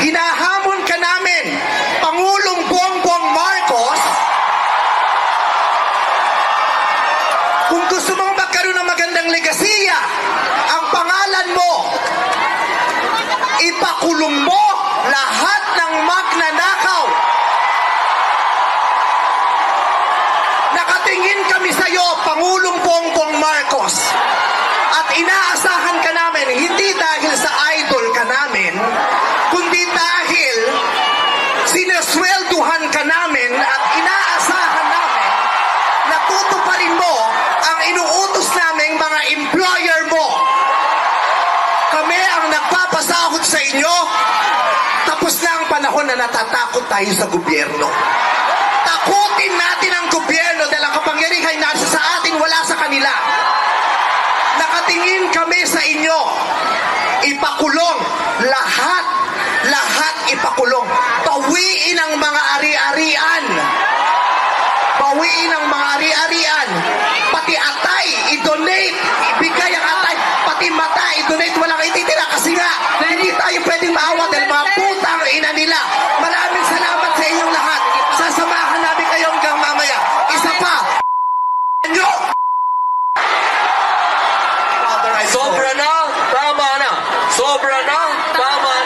hinahamon ka namin, Pangulong Bongbong Marcos, kung gusto mong magkaroon ng magandang legasiya, ang pangalan mo, ipakulong mo lahat ng magnanakaw. Nakatingin kami sa iyo, Pangulong Bongbong Marcos, at inaasahan ka namin, hindi dahil sa idol ka namin, kundi dahil sineswelduhan ka namin at inaasahan namin na tutuparin mo ang inuutos naming mga employer mo. Kami ang nagpapasahod sa inyo. Tapos na ang panahon na natatakot tayo sa gobyerno. Takutin natin ang gobyerno dahil ang kapangyarihan nasa sa atin, wala sa kanila. Nakatingin kami sa inyo. Ipakulong lahat ipakulong. Bawiin ang mga ari-arian. Bawiin ang mga ari-arian. Pati atay, i-donate. Ibigay ang atay. Pati mata, i-donate. Walang ititira kasi nga hindi tayo pwedeng maawa dahil mga putang ina nila. Maraming salamat sa inyong lahat. Sasamahan namin kayo hanggang mamaya. Isa pa. Nyo! Sobra na, tama na. Sobra na, tama